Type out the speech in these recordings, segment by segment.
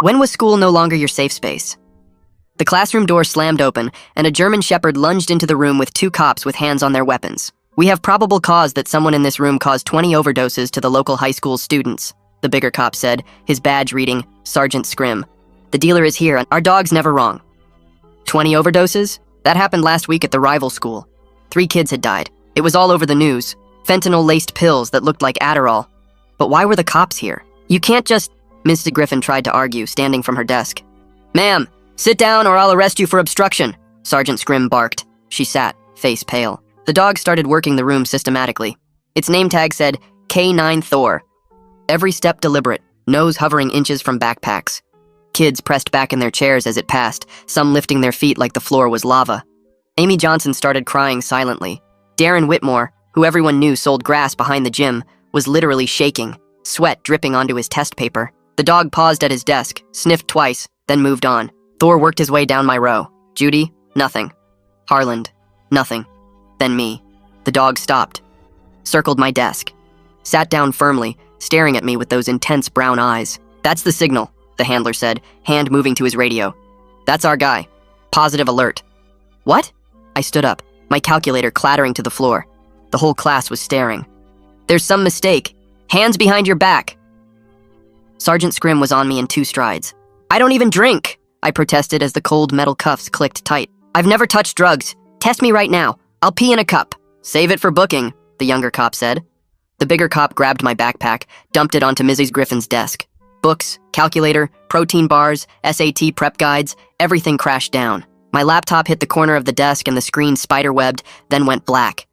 When was school no longer your safe space? The classroom door slammed open, and a German Shepherd lunged into the room with 2 cops with hands on their weapons. "We have probable cause that someone in this room caused 20 overdoses to the local high school students," the bigger cop said, his badge reading Sergeant Scrim. "The dealer is here, and our dog's never wrong." 20 overdoses? That happened last week at the rival school. 3 kids had died. It was all over the news. Fentanyl-laced pills that looked like Adderall. But why were the cops here? "You can't just..." Mrs. Griffin tried to argue, standing from her desk. "Ma'am, sit down or I'll arrest you for obstruction," Sergeant Scrim barked. She sat, face pale. The dog started working the room systematically. Its name tag said, K9 Thor. Every step deliberate, nose hovering inches from backpacks. Kids pressed back in their chairs as it passed, some lifting their feet like the floor was lava. Amy Johnson started crying silently. Darren Whitmore, who everyone knew sold grass behind the gym, was literally shaking, sweat dripping onto his test paper. The dog paused at his desk, sniffed twice, then moved on. Thor worked his way down my row. Judy, nothing. Harland, nothing. Then me. The dog stopped, circled my desk, sat down firmly, staring at me with those intense brown eyes. "That's the signal," the handler said, hand moving to his radio. "That's our guy. Positive alert." "What?" I stood up, my calculator clattering to the floor. The whole class was staring. "There's some mistake. Hands behind your back." Sergeant Scrim was on me in 2 strides. "I don't even drink," I protested as the cold metal cuffs clicked tight. "I've never touched drugs. Test me right now. I'll pee in a cup." "Save it for booking," the younger cop said. The bigger cop grabbed my backpack, dumped it onto Mrs. Griffin's desk. Books, calculator, protein bars, SAT prep guides, everything crashed down. My laptop hit the corner of the desk and the screen spiderwebbed, then went black.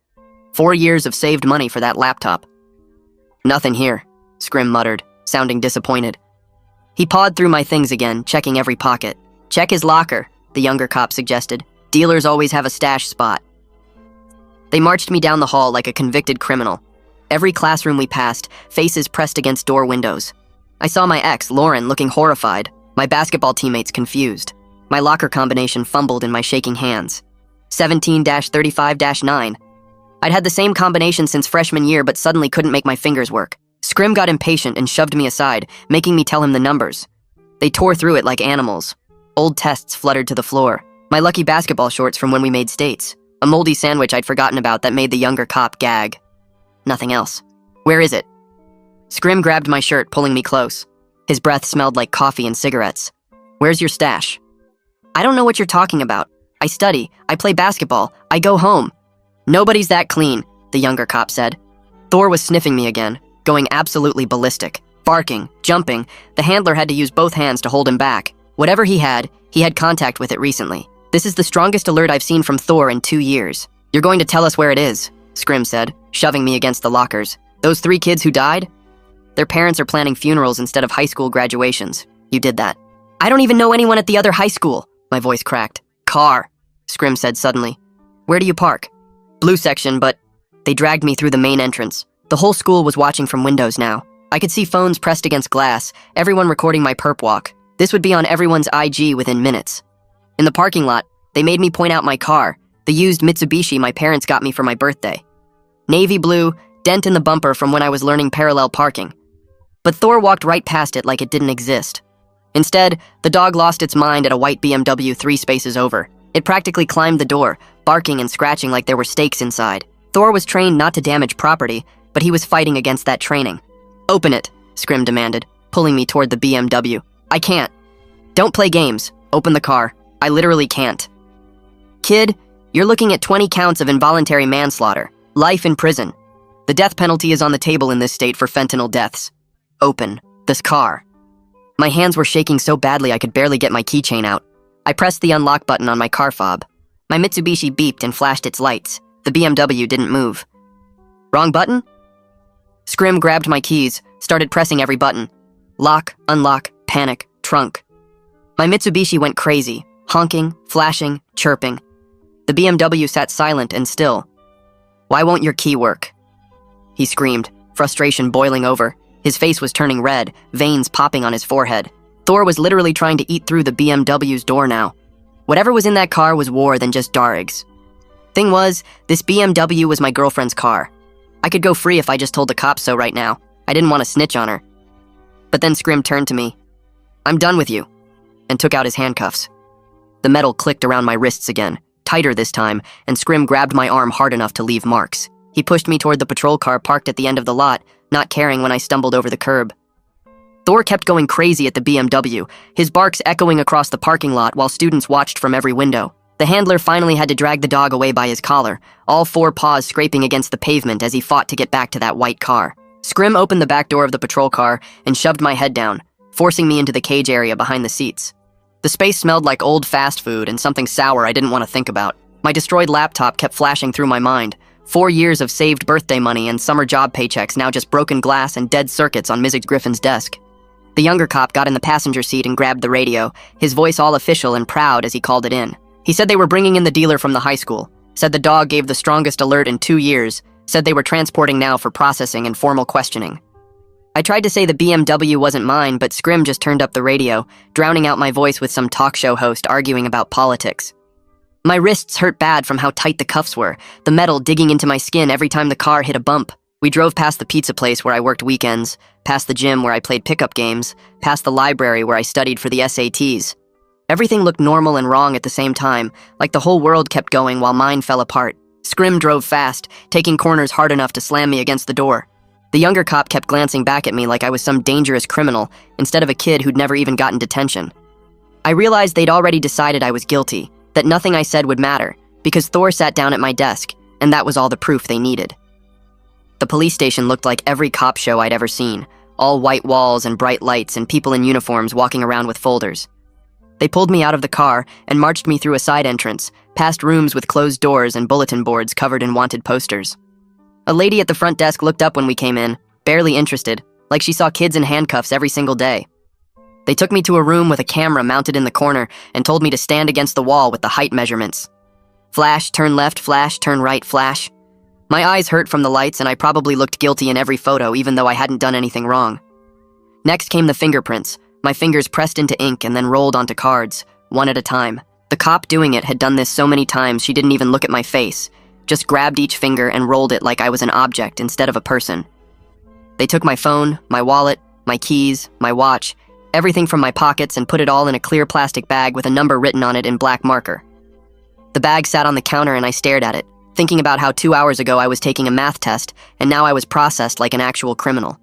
4 years of saved money for that laptop. "Nothing here," Scrim muttered, sounding disappointed. He pawed through my things again, checking every pocket. "Check his locker," the younger cop suggested. "Dealers always have a stash spot." They marched me down the hall like a convicted criminal. Every classroom we passed, faces pressed against door windows. I saw my ex, Lauren, looking horrified, my basketball teammates confused. My locker combination fumbled in my shaking hands. 17-35-9. I'd had the same combination since freshman year, but suddenly couldn't make my fingers work. Scrim got impatient and shoved me aside, making me tell him the numbers. They tore through it like animals. Old tests fluttered to the floor. My lucky basketball shorts from when we made states. A moldy sandwich I'd forgotten about that made the younger cop gag. Nothing else. "Where is it?" Scrim grabbed my shirt, pulling me close. His breath smelled like coffee and cigarettes. "Where's your stash?" "I don't know what you're talking about. I study, I play basketball, I go home." "Nobody's that clean," the younger cop said. Thor was sniffing me again, going absolutely ballistic. Barking, jumping, the handler had to use both hands to hold him back. Whatever he had contact with it recently. "This is the strongest alert I've seen from Thor in 2 years. You're going to tell us where it is," Scrim said, shoving me against the lockers. "Those 3 kids who died? Their parents are planning funerals instead of high school graduations. You did that." "I don't even know anyone at the other high school," my voice cracked. "Car," Scrim said suddenly. "Where do you park?" "Blue section, but..." They dragged me through the main entrance. The whole school was watching from windows now. I could see phones pressed against glass, everyone recording my perp walk. This would be on everyone's IG within minutes. In the parking lot, they made me point out my car, the used Mitsubishi my parents got me for my birthday. Navy blue, dent in the bumper from when I was learning parallel parking. But Thor walked right past it like it didn't exist. Instead, the dog lost its mind at a white BMW 3 spaces over. It practically climbed the door, barking and scratching like there were stakes inside. Thor was trained not to damage property, but he was fighting against that training. "Open it," Scrim demanded, pulling me toward the BMW. "I can't." "Don't play games. Open the car. I literally can't." "Kid, you're looking at 20 counts of involuntary manslaughter. Life in prison. The death penalty is on the table in this state for fentanyl deaths. Open this car." My hands were shaking so badly I could barely get my keychain out. I pressed the unlock button on my car fob. My Mitsubishi beeped and flashed its lights. The BMW didn't move. "Wrong button?" Scrim grabbed my keys, started pressing every button. Lock, unlock, panic, trunk. My Mitsubishi went crazy, honking, flashing, chirping. The BMW sat silent and still. "Why won't your key work?" He screamed, frustration boiling over. His face was turning red, veins popping on his forehead. Thor was literally trying to eat through the BMW's door now. Whatever was in that car was more than just Darig's. Thing was, this BMW was my girlfriend's car. I could go free if I just told the cops so right now. I didn't want to snitch on her. But then Scrim turned to me. I'm done with you, and took out his handcuffs. The metal clicked around my wrists again, tighter this time, and Scrim grabbed my arm hard enough to leave marks. He pushed me toward the patrol car parked at the end of the lot, not caring when I stumbled over the curb. Thor kept going crazy at the BMW, his barks echoing across the parking lot while students watched from every window. The handler finally had to drag the dog away by his collar, all four paws scraping against the pavement as he fought to get back to that white car. Scrim opened the back door of the patrol car and shoved my head down, forcing me into the cage area behind the seats. The space smelled like old fast food and something sour I didn't want to think about. My destroyed laptop kept flashing through my mind. 4 years of saved birthday money and summer job paychecks, now just broken glass and dead circuits on Mrs. Griffin's desk. The younger cop got in the passenger seat and grabbed the radio, his voice all official and proud as he called it in. He said they were bringing in the dealer from the high school, said the dog gave the strongest alert in 2 years, said they were transporting now for processing and formal questioning. I tried to say the BMW wasn't mine, but Scrim just turned up the radio, drowning out my voice with some talk show host arguing about politics. My wrists hurt bad from how tight the cuffs were, the metal digging into my skin every time the car hit a bump. We drove past the pizza place where I worked weekends, past the gym where I played pickup games, past the library where I studied for the SATs. Everything looked normal and wrong at the same time, like the whole world kept going while mine fell apart. Scrim drove fast, taking corners hard enough to slam me against the door. The younger cop kept glancing back at me like I was some dangerous criminal, instead of a kid who'd never even gotten detention. I realized they'd already decided I was guilty, that nothing I said would matter, because Thor sat down at my desk, and that was all the proof they needed. The police station looked like every cop show I'd ever seen, all white walls and bright lights and people in uniforms walking around with folders. They pulled me out of the car and marched me through a side entrance, past rooms with closed doors and bulletin boards covered in wanted posters. A lady at the front desk looked up when we came in, barely interested, like she saw kids in handcuffs every single day. They took me to a room with a camera mounted in the corner and told me to stand against the wall with the height measurements. Flash, turn left, flash, turn right, flash. My eyes hurt from the lights and I probably looked guilty in every photo even though I hadn't done anything wrong. Next came the fingerprints, my fingers pressed into ink and then rolled onto cards, one at a time. The cop doing it had done this so many times she didn't even look at my face, just grabbed each finger and rolled it like I was an object instead of a person. They took my phone, my wallet, my keys, my watch, everything from my pockets and put it all in a clear plastic bag with a number written on it in black marker. The bag sat on the counter and I stared at it, thinking about how 2 hours ago I was taking a math test and now I was processed like an actual criminal.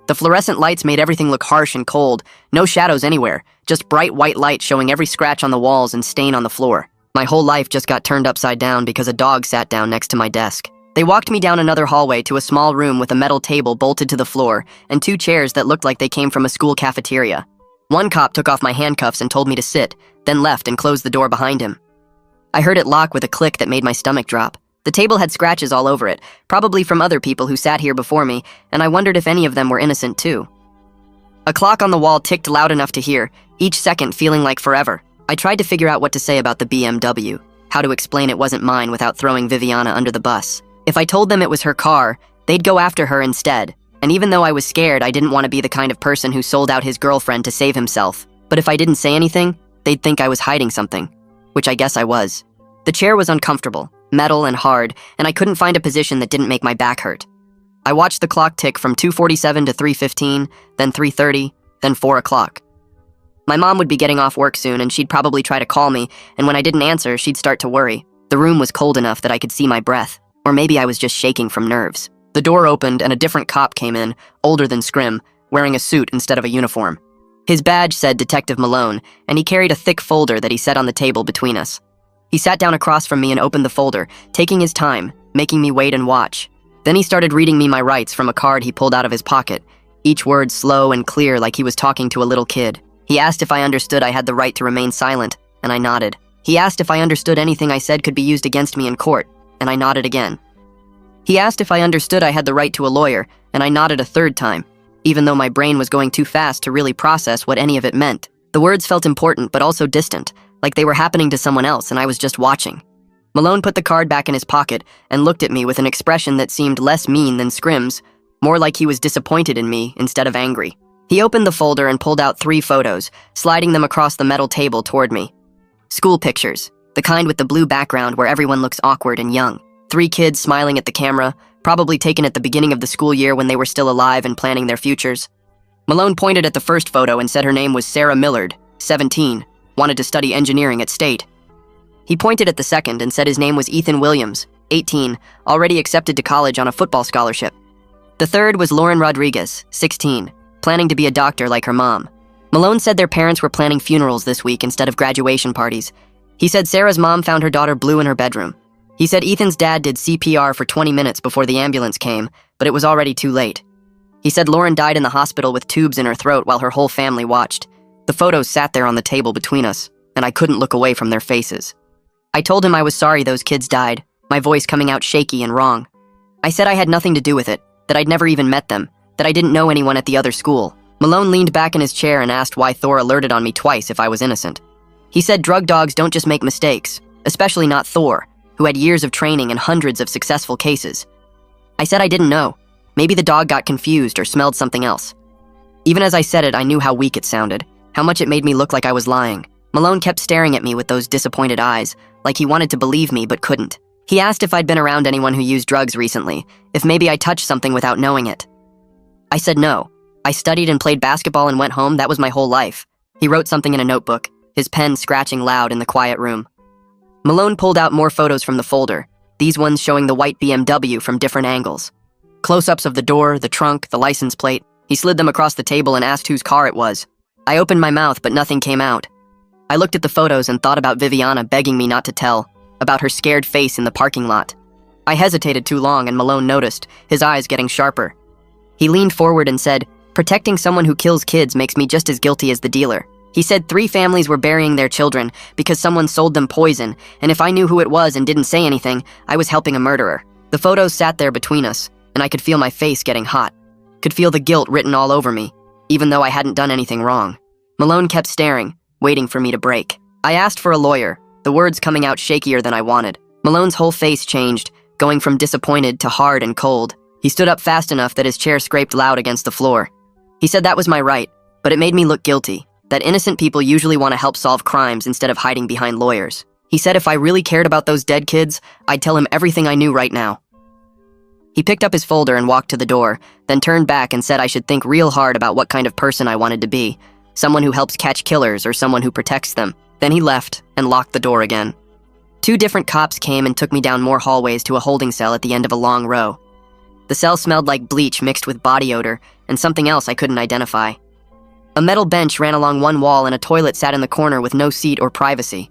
The fluorescent lights made everything look harsh and cold, no shadows anywhere, just bright white light showing every scratch on the walls and stain on the floor. My whole life just got turned upside down because a dog sat down next to my desk. They walked me down another hallway to a small room with a metal table bolted to the floor and 2 chairs that looked like they came from a school cafeteria. One cop took off my handcuffs and told me to sit, then left and closed the door behind him. I heard it lock with a click that made my stomach drop. The table had scratches all over it, probably from other people who sat here before me, and I wondered if any of them were innocent too. A clock on the wall ticked loud enough to hear, each second feeling like forever. I tried to figure out what to say about the BMW, how to explain it wasn't mine without throwing Viviana under the bus. If I told them it was her car, they'd go after her instead, and even though I was scared, I didn't want to be the kind of person who sold out his girlfriend to save himself. But if I didn't say anything, they'd think I was hiding something, which I guess I was. The chair was uncomfortable, metal and hard, and I couldn't find a position that didn't make my back hurt. I watched the clock tick from 2:47 to 3:15, then 3:30, then 4 o'clock. My mom would be getting off work soon and she'd probably try to call me, and when I didn't answer, she'd start to worry. The room was cold enough that I could see my breath, or maybe I was just shaking from nerves. The door opened and a different cop came in, older than Scrim, wearing a suit instead of a uniform. His badge said Detective Malone, and he carried a thick folder that he set on the table between us. He sat down across from me and opened the folder, taking his time, making me wait and watch. Then he started reading me my rights from a card he pulled out of his pocket, each word slow and clear like he was talking to a little kid. He asked if I understood I had the right to remain silent, and I nodded. He asked if I understood anything I said could be used against me in court, and I nodded again. He asked if I understood I had the right to a lawyer, and I nodded a third time, even though my brain was going too fast to really process what any of it meant. The words felt important but also distant, like they were happening to someone else and I was just watching. Malone put the card back in his pocket and looked at me with an expression that seemed less mean than Scrim's, more like he was disappointed in me instead of angry. He opened the folder and pulled out 3 photos, sliding them across the metal table toward me. School pictures, the kind with the blue background where everyone looks awkward and young. 3 kids smiling at the camera, probably taken at the beginning of the school year when they were still alive and planning their futures. Malone pointed at the first photo and said her name was Sarah Millard, 17, wanted to study engineering at State. He pointed at the second and said his name was Ethan Williams, 18, already accepted to college on a football scholarship. The third was Lauren Rodriguez, 16, planning to be a doctor like her mom. Malone said their parents were planning funerals this week instead of graduation parties. He said Sarah's mom found her daughter blue in her bedroom. He said Ethan's dad did CPR for 20 minutes before the ambulance came, but it was already too late. He said Lauren died in the hospital with tubes in her throat while her whole family watched. The photos sat there on the table between us, and I couldn't look away from their faces. I told him I was sorry those kids died, my voice coming out shaky and wrong. I said I had nothing to do with it, that I'd never even met them, that I didn't know anyone at the other school. Malone leaned back in his chair and asked why Thor alerted on me twice if I was innocent. He said drug dogs don't just make mistakes, especially not Thor, who had years of training and hundreds of successful cases. I said I didn't know. Maybe the dog got confused or smelled something else. Even as I said it, I knew how weak it sounded, how much it made me look like I was lying. Malone kept staring at me with those disappointed eyes, like he wanted to believe me but couldn't. He asked if I'd been around anyone who used drugs recently, if maybe I touched something without knowing it. I said no. I studied and played basketball and went home, that was my whole life. He wrote something in a notebook, his pen scratching loud in the quiet room. Malone pulled out more photos from the folder, these ones showing the white BMW from different angles. Close-ups of the door, the trunk, the license plate. He slid them across the table and asked whose car it was. I opened my mouth, but nothing came out. I looked at the photos and thought about Viviana begging me not to tell, about her scared face in the parking lot. I hesitated too long and Malone noticed, his eyes getting sharper. He leaned forward and said, "Protecting someone who kills kids makes me just as guilty as the dealer." He said 3 families were burying their children because someone sold them poison, and if I knew who it was and didn't say anything, I was helping a murderer. The photos sat there between us, and I could feel my face getting hot. Could feel the guilt written all over me, even though I hadn't done anything wrong. Malone kept staring, waiting for me to break. I asked for a lawyer, the words coming out shakier than I wanted. Malone's whole face changed, going from disappointed to hard and cold. He stood up fast enough that his chair scraped loud against the floor. He said that was my right, but it made me look guilty, that innocent people usually want to help solve crimes instead of hiding behind lawyers. He said if I really cared about those dead kids, I'd tell him everything I knew right now. He picked up his folder and walked to the door, then turned back and said I should think real hard about what kind of person I wanted to be, someone who helps catch killers or someone who protects them. Then he left and locked the door again. 2 different cops came and took me down more hallways to a holding cell at the end of a long row. The cell smelled like bleach mixed with body odor and something else I couldn't identify. A metal bench ran along one wall and a toilet sat in the corner with no seat or privacy.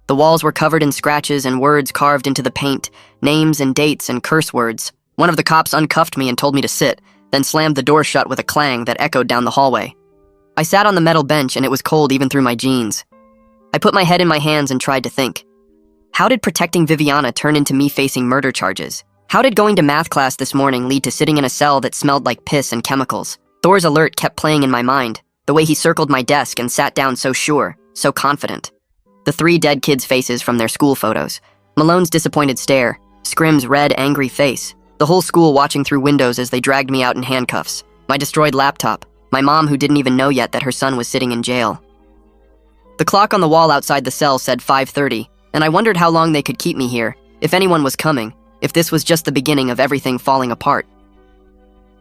The walls were covered in scratches and words carved into the paint, names and dates and curse words. One of the cops uncuffed me and told me to sit, then slammed the door shut with a clang that echoed down the hallway. I sat on the metal bench and it was cold even through my jeans. I put my head in my hands and tried to think. How did protecting Viviana turn into me facing murder charges? How did going to math class this morning lead to sitting in a cell that smelled like piss and chemicals? Thor's alert kept playing in my mind, the way he circled my desk and sat down so sure, so confident. The 3 dead kids' faces from their school photos. Malone's disappointed stare, Scrim's red, angry face. The whole school watching through windows as they dragged me out in handcuffs. My destroyed laptop. My mom who didn't even know yet that her son was sitting in jail. The clock on the wall outside the cell said 5:30, and I wondered how long they could keep me here, if anyone was coming, if this was just the beginning of everything falling apart.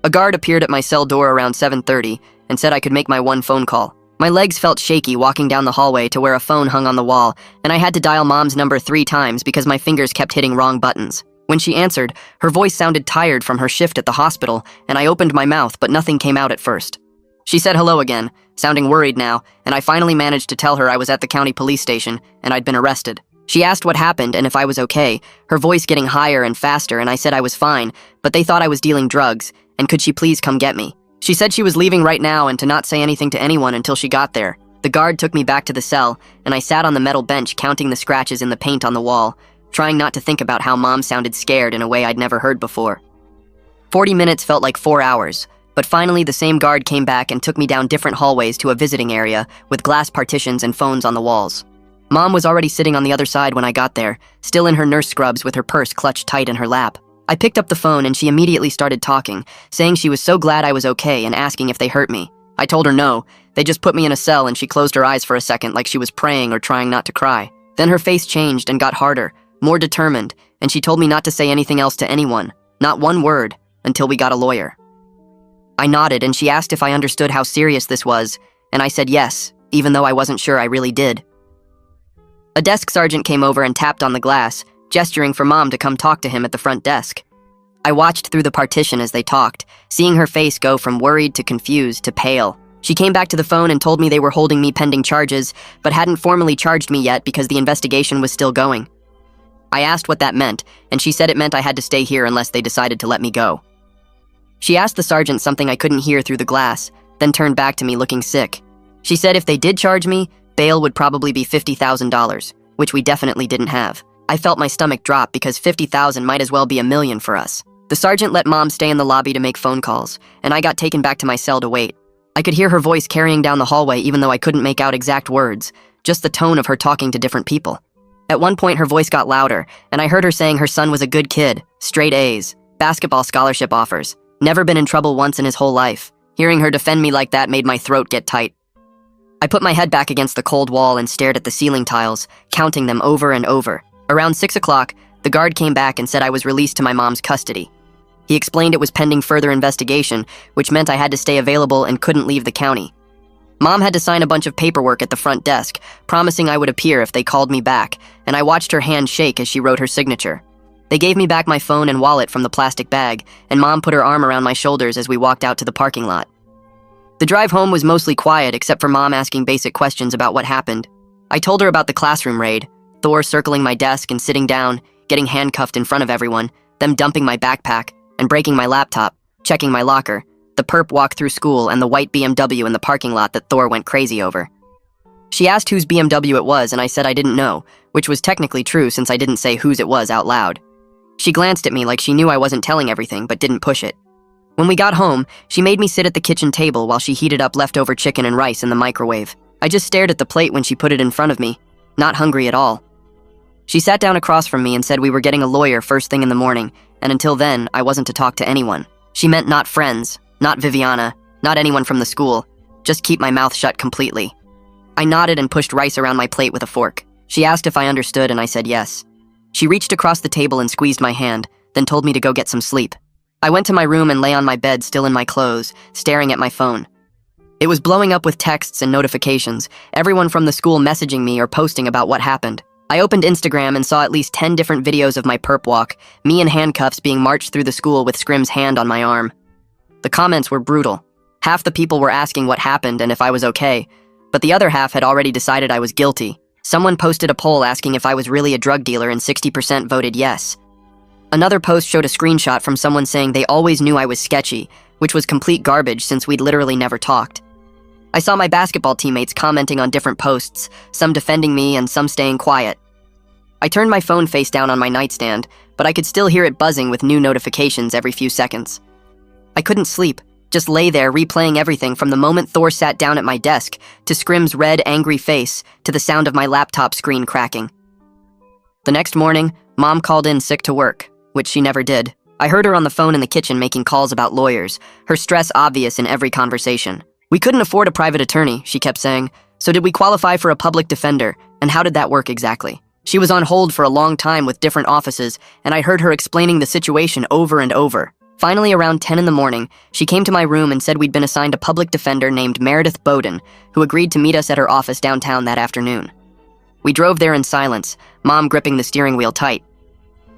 A guard appeared at my cell door around 7:30 and said I could make my one phone call. My legs felt shaky walking down the hallway to where a phone hung on the wall, and I had to dial Mom's number 3 times because my fingers kept hitting wrong buttons. When she answered, her voice sounded tired from her shift at the hospital, and I opened my mouth, but nothing came out at first. She said hello again, sounding worried now, and I finally managed to tell her I was at the county police station and I'd been arrested. She asked what happened and if I was okay, her voice getting higher and faster, and I said I was fine, but they thought I was dealing drugs, and could she please come get me? She said she was leaving right now and to not say anything to anyone until she got there. The guard took me back to the cell, and I sat on the metal bench counting the scratches in the paint on the wall, trying not to think about how Mom sounded scared in a way I'd never heard before. 40 minutes felt like 4 hours, but finally the same guard came back and took me down different hallways to a visiting area with glass partitions and phones on the walls. Mom was already sitting on the other side when I got there, still in her nurse scrubs with her purse clutched tight in her lap. I picked up the phone and she immediately started talking, saying she was so glad I was okay and asking if they hurt me. I told her no, they just put me in a cell, and she closed her eyes for a second like she was praying or trying not to cry. Then her face changed and got harder, more determined, and she told me not to say anything else to anyone, not one word, until we got a lawyer. I nodded, and she asked if I understood how serious this was, and I said yes, even though I wasn't sure I really did. A desk sergeant came over and tapped on the glass, gesturing for Mom to come talk to him at the front desk. I watched through the partition as they talked, seeing her face go from worried to confused to pale. She came back to the phone and told me they were holding me pending charges, but hadn't formally charged me yet because the investigation was still going. I asked what that meant, and she said it meant I had to stay here unless they decided to let me go. She asked the sergeant something I couldn't hear through the glass, then turned back to me looking sick. She said if they did charge me, bail would probably be $50,000, which we definitely didn't have. I felt my stomach drop because $50,000 might as well be $1 million for us. The sergeant let Mom stay in the lobby to make phone calls, and I got taken back to my cell to wait. I could hear her voice carrying down the hallway even though I couldn't make out exact words, just the tone of her talking to different people. At one point her voice got louder, and I heard her saying her son was a good kid, straight A's, basketball scholarship offers, never been in trouble once in his whole life. Hearing her defend me like that made my throat get tight. I put my head back against the cold wall and stared at the ceiling tiles, counting them over and over. Around 6 o'clock, the guard came back and said I was released to my mom's custody. He explained it was pending further investigation, which meant I had to stay available and couldn't leave the county. Mom had to sign a bunch of paperwork at the front desk, promising I would appear if they called me back, and I watched her hand shake as she wrote her signature. They gave me back my phone and wallet from the plastic bag, and Mom put her arm around my shoulders as we walked out to the parking lot. The drive home was mostly quiet except for Mom asking basic questions about what happened. I told her about the classroom raid, Thor circling my desk and sitting down, getting handcuffed in front of everyone, them dumping my backpack, and breaking my laptop, checking my locker, the perp walk through school, and the white BMW in the parking lot that Thor went crazy over. She asked whose BMW it was, and I said I didn't know, which was technically true since I didn't say whose it was out loud. She glanced at me like she knew I wasn't telling everything but didn't push it. When we got home, she made me sit at the kitchen table while she heated up leftover chicken and rice in the microwave. I just stared at the plate when she put it in front of me, not hungry at all. She sat down across from me and said we were getting a lawyer first thing in the morning, and until then, I wasn't to talk to anyone. She meant not friends, not Viviana, not anyone from the school, just keep my mouth shut completely. I nodded and pushed rice around my plate with a fork. She asked if I understood, and I said yes. She reached across the table and squeezed my hand, then told me to go get some sleep. I went to my room and lay on my bed still in my clothes, staring at my phone. It was blowing up with texts and notifications, everyone from the school messaging me or posting about what happened. I opened Instagram and saw at least 10 different videos of my perp walk, me in handcuffs being marched through the school with Scrim's hand on my arm. The comments were brutal. Half the people were asking what happened and if I was okay, but the other half had already decided I was guilty. Someone posted a poll asking if I was really a drug dealer and 60% voted yes. Another post showed a screenshot from someone saying they always knew I was sketchy, which was complete garbage since we'd literally never talked. I saw my basketball teammates commenting on different posts, some defending me and some staying quiet. I turned my phone face down on my nightstand, but I could still hear it buzzing with new notifications every few seconds. I couldn't sleep, just lay there replaying everything from the moment Thor sat down at my desk, to Scrim's red, angry face, to the sound of my laptop screen cracking. The next morning, Mom called in sick to work, which she never did. I heard her on the phone in the kitchen making calls about lawyers, her stress obvious in every conversation. We couldn't afford a private attorney, she kept saying, so did we qualify for a public defender, and how did that work exactly? She was on hold for a long time with different offices, and I heard her explaining the situation over and over. Finally, around 10 in the morning, she came to my room and said we'd been assigned a public defender named Meredith Bowden, who agreed to meet us at her office downtown that afternoon. We drove there in silence, Mom gripping the steering wheel tight.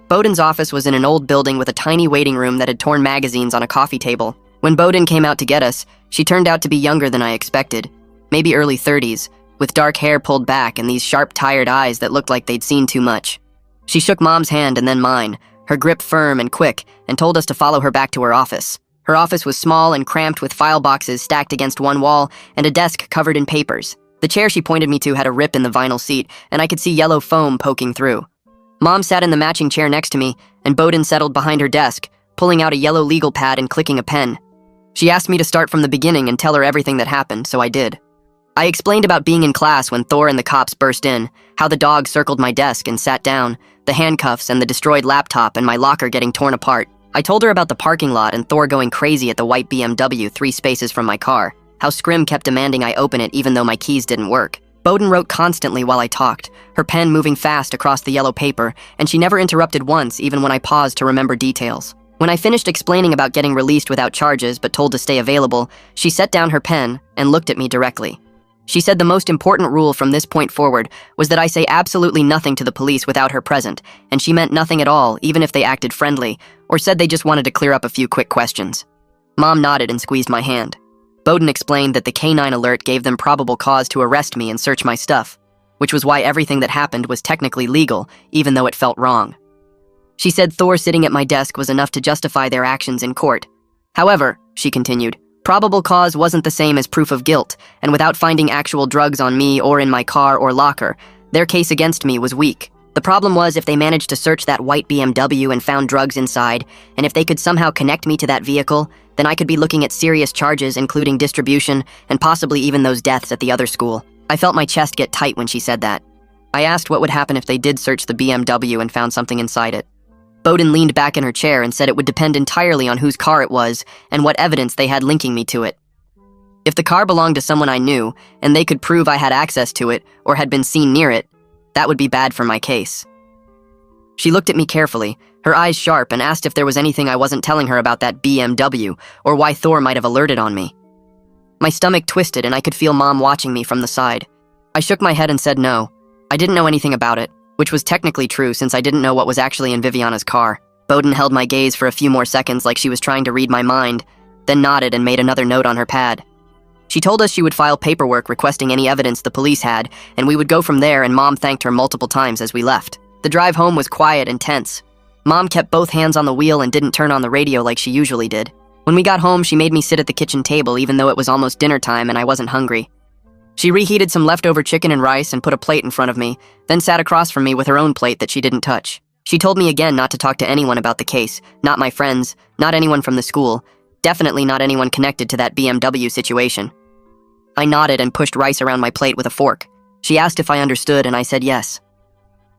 Bowden's office was in an old building with a tiny waiting room that had torn magazines on a coffee table. When Bowden came out to get us, she turned out to be younger than I expected, maybe early 30s, with dark hair pulled back and these sharp, tired eyes that looked like they'd seen too much. She shook Mom's hand and then mine, her grip firm and quick, and told us to follow her back to her office. Her office was small and cramped with file boxes stacked against one wall and a desk covered in papers. The chair she pointed me to had a rip in the vinyl seat, and I could see yellow foam poking through. Mom sat in the matching chair next to me, and Bowden settled behind her desk, pulling out a yellow legal pad and clicking a pen. She asked me to start from the beginning and tell her everything that happened, so I did. I explained about being in class when Thor and the cops burst in, how the dog circled my desk and sat down, the handcuffs and the destroyed laptop and my locker getting torn apart. I told her about the parking lot and Thor going crazy at the white BMW 3 spaces from my car, how Scrim kept demanding I open it even though my keys didn't work. Bowden wrote constantly while I talked, her pen moving fast across the yellow paper, and she never interrupted once even when I paused to remember details. When I finished explaining about getting released without charges but told to stay available, she set down her pen and looked at me directly. She said the most important rule from this point forward was that I say absolutely nothing to the police without her present, and she meant nothing at all, even if they acted friendly, or said they just wanted to clear up a few quick questions. Mom nodded and squeezed my hand. Bowden explained that the canine alert gave them probable cause to arrest me and search my stuff, which was why everything that happened was technically legal, even though it felt wrong. She said Thor sitting at my desk was enough to justify their actions in court. However, she continued, probable cause wasn't the same as proof of guilt, and without finding actual drugs on me or in my car or locker, their case against me was weak. The problem was if they managed to search that white BMW and found drugs inside, and if they could somehow connect me to that vehicle, then I could be looking at serious charges including distribution and possibly even those deaths at the other school. I felt my chest get tight when she said that. I asked what would happen if they did search the BMW and found something inside it. Bowden leaned back in her chair and said it would depend entirely on whose car it was and what evidence they had linking me to it. If the car belonged to someone I knew, and they could prove I had access to it or had been seen near it, that would be bad for my case. She looked at me carefully, her eyes sharp, and asked if there was anything I wasn't telling her about that BMW or why Thor might have alerted on me. My stomach twisted and I could feel Mom watching me from the side. I shook my head and said no. I didn't know anything about it, which was technically true since I didn't know what was actually in Viviana's car. Bowden held my gaze for a few more seconds like she was trying to read my mind, then nodded and made another note on her pad. She told us she would file paperwork requesting any evidence the police had, and we would go from there, and Mom thanked her multiple times as we left. The drive home was quiet and tense. Mom kept both hands on the wheel and didn't turn on the radio like she usually did. When we got home, she made me sit at the kitchen table even though it was almost dinner time and I wasn't hungry. She reheated some leftover chicken and rice and put a plate in front of me, then sat across from me with her own plate that she didn't touch. She told me again not to talk to anyone about the case, not my friends, not anyone from the school, definitely not anyone connected to that BMW situation. I nodded and pushed rice around my plate with a fork. She asked if I understood and I said yes.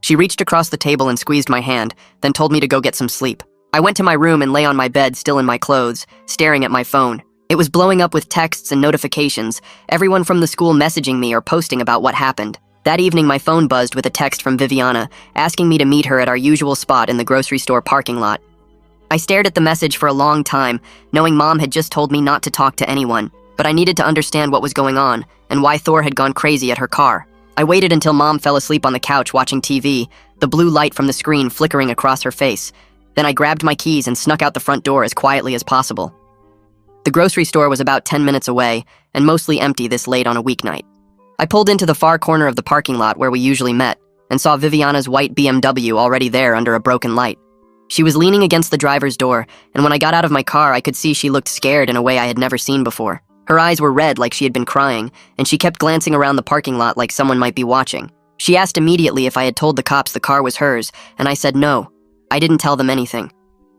She reached across the table and squeezed my hand, then told me to go get some sleep. I went to my room and lay on my bed still in my clothes, staring at my phone. It was blowing up with texts and notifications, everyone from the school messaging me or posting about what happened. That evening my phone buzzed with a text from Viviana, asking me to meet her at our usual spot in the grocery store parking lot. I stared at the message for a long time, knowing Mom had just told me not to talk to anyone, but I needed to understand what was going on and why Thor had gone crazy at her car. I waited until Mom fell asleep on the couch watching TV, the blue light from the screen flickering across her face. Then I grabbed my keys and snuck out the front door as quietly as possible. The grocery store was about 10 minutes away and mostly empty this late on a weeknight. I pulled into the far corner of the parking lot where we usually met and saw Viviana's white BMW already there under a broken light. She was leaning against the driver's door, and when I got out of my car, I could see she looked scared in a way I had never seen before. Her eyes were red like she had been crying, and she kept glancing around the parking lot like someone might be watching. She asked immediately if I had told the cops the car was hers, and I said no. I didn't tell them anything.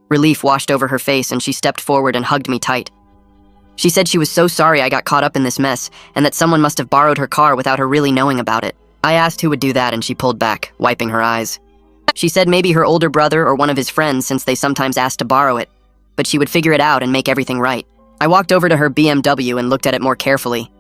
Relief washed over her face and she stepped forward and hugged me tight. She said she was so sorry I got caught up in this mess and that someone must have borrowed her car without her really knowing about it. I asked who would do that and she pulled back, wiping her eyes. She said maybe her older brother or one of his friends since they sometimes asked to borrow it, but she would figure it out and make everything right. I walked over to her BMW and looked at it more carefully.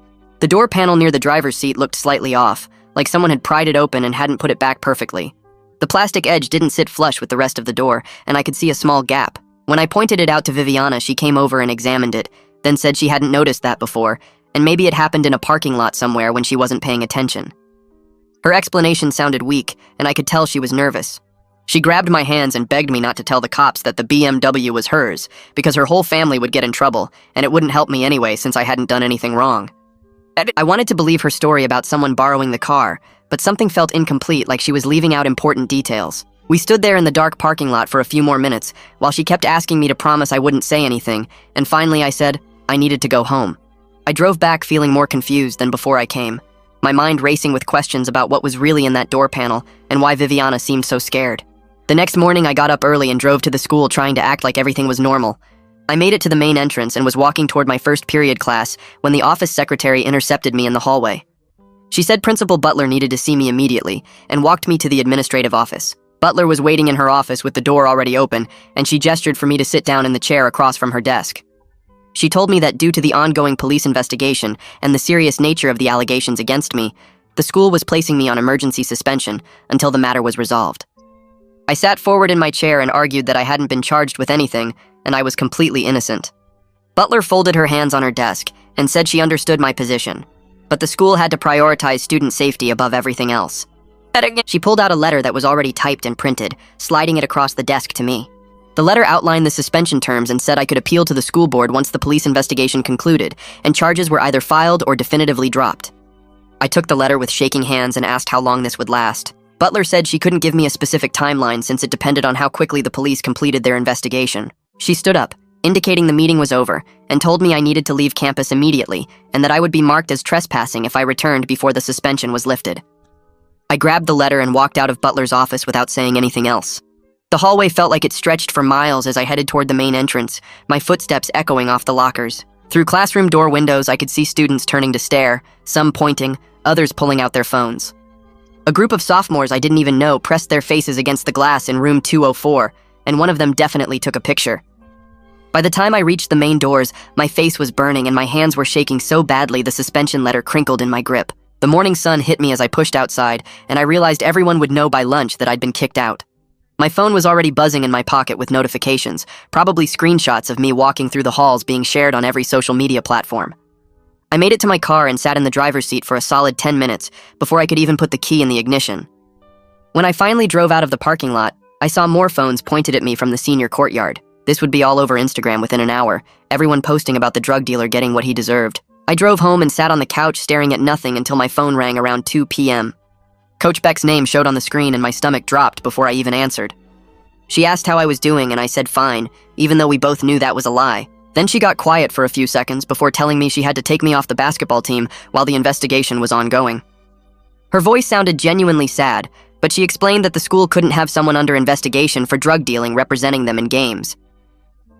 The door panel near the driver's seat looked slightly off, like someone had pried it open and hadn't put it back perfectly. The plastic edge didn't sit flush with the rest of the door, and I could see a small gap. When I pointed it out to Viviana, she came over and examined it, then said she hadn't noticed that before, and maybe it happened in a parking lot somewhere when she wasn't paying attention. Her explanation sounded weak, and I could tell she was nervous. She grabbed my hands and begged me not to tell the cops that the BMW was hers, because her whole family would get in trouble, and it wouldn't help me anyway since I hadn't done anything wrong. I wanted to believe her story about someone borrowing the car, but something felt incomplete, like she was leaving out important details. We stood there in the dark parking lot for a few more minutes, while she kept asking me to promise I wouldn't say anything, and finally I said I needed to go home. I drove back feeling more confused than before I came, my mind racing with questions about what was really in that door panel and why Viviana seemed so scared. The next morning I got up early and drove to the school trying to act like everything was normal. I made it to the main entrance and was walking toward my first period class when the office secretary intercepted me in the hallway. She said Principal Butler needed to see me immediately and walked me to the administrative office. Butler was waiting in her office with the door already open, and she gestured for me to sit down in the chair across from her desk. She told me that due to the ongoing police investigation and the serious nature of the allegations against me, the school was placing me on emergency suspension until the matter was resolved. I sat forward in my chair and argued that I hadn't been charged with anything, and I was completely innocent. Butler folded her hands on her desk and said she understood my position, but the school had to prioritize student safety above everything else. She pulled out a letter that was already typed and printed, sliding it across the desk to me. The letter outlined the suspension terms and said I could appeal to the school board once the police investigation concluded, and charges were either filed or definitively dropped. I took the letter with shaking hands and asked how long this would last. Butler said she couldn't give me a specific timeline since it depended on how quickly the police completed their investigation. She stood up, indicating the meeting was over, and told me I needed to leave campus immediately and that I would be marked as trespassing if I returned before the suspension was lifted. I grabbed the letter and walked out of Butler's office without saying anything else. The hallway felt like it stretched for miles as I headed toward the main entrance, my footsteps echoing off the lockers. Through classroom door windows, I could see students turning to stare, some pointing, others pulling out their phones. A group of sophomores I didn't even know pressed their faces against the glass in room 204, and one of them definitely took a picture. By the time I reached the main doors, my face was burning and my hands were shaking so badly the suspension letter crinkled in my grip. The morning sun hit me as I pushed outside, and I realized everyone would know by lunch that I'd been kicked out. My phone was already buzzing in my pocket with notifications, probably screenshots of me walking through the halls being shared on every social media platform. I made it to my car and sat in the driver's seat for a solid 10 minutes before I could even put the key in the ignition. When I finally drove out of the parking lot, I saw more phones pointed at me from the senior courtyard. This would be all over Instagram within an hour, everyone posting about the drug dealer getting what he deserved. I drove home and sat on the couch staring at nothing until my phone rang around 2 p.m. Coach Beck's name showed on the screen and my stomach dropped before I even answered. She asked how I was doing and I said fine, even though we both knew that was a lie. Then she got quiet for a few seconds before telling me she had to take me off the basketball team while the investigation was ongoing. Her voice sounded genuinely sad, but she explained that the school couldn't have someone under investigation for drug dealing representing them in games.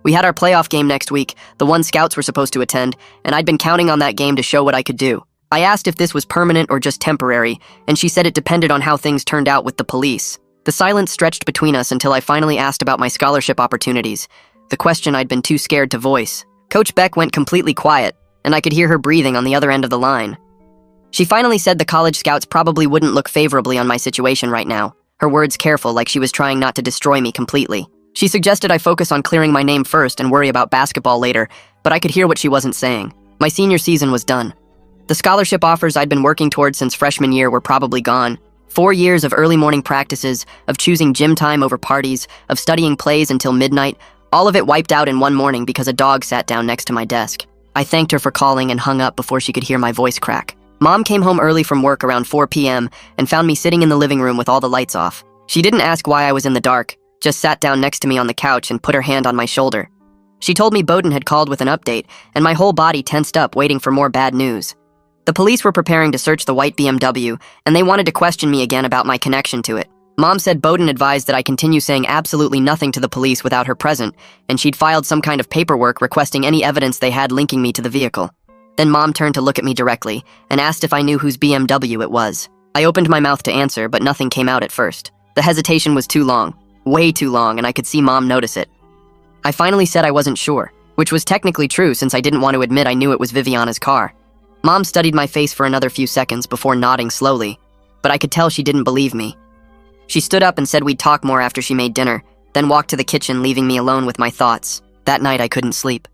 We had our playoff game next week, the one scouts were supposed to attend, and I'd been counting on that game to show what I could do. I asked if this was permanent or just temporary, and she said it depended on how things turned out with the police. The silence stretched between us until I finally asked about my scholarship opportunities, the question I'd been too scared to voice. Coach Beck went completely quiet, and I could hear her breathing on the other end of the line. She finally said the college scouts probably wouldn't look favorably on my situation right now, her words careful like she was trying not to destroy me completely. She suggested I focus on clearing my name first and worry about basketball later, but I could hear what she wasn't saying. My senior season was done. The scholarship offers I'd been working towards since freshman year were probably gone. 4 years of early morning practices, of choosing gym time over parties, of studying plays until midnight, all of it wiped out in one morning because a dog sat down next to my desk. I thanked her for calling and hung up before she could hear my voice crack. Mom came home early from work around 4 p.m. and found me sitting in the living room with all the lights off. She didn't ask why I was in the dark, just sat down next to me on the couch and put her hand on my shoulder. She told me Bowden had called with an update, and my whole body tensed up waiting for more bad news. The police were preparing to search the white BMW, and they wanted to question me again about my connection to it. Mom said Bowden advised that I continue saying absolutely nothing to the police without her present, and she'd filed some kind of paperwork requesting any evidence they had linking me to the vehicle. Then Mom turned to look at me directly and asked if I knew whose BMW it was. I opened my mouth to answer, but nothing came out at first. The hesitation was too long. Way too long, and I could see Mom notice it. I finally said I wasn't sure, which was technically true since I didn't want to admit I knew it was Viviana's car. Mom studied my face for another few seconds before nodding slowly, but I could tell she didn't believe me. She stood up and said we'd talk more after she made dinner, then walked to the kitchen, leaving me alone with my thoughts. That night I couldn't sleep.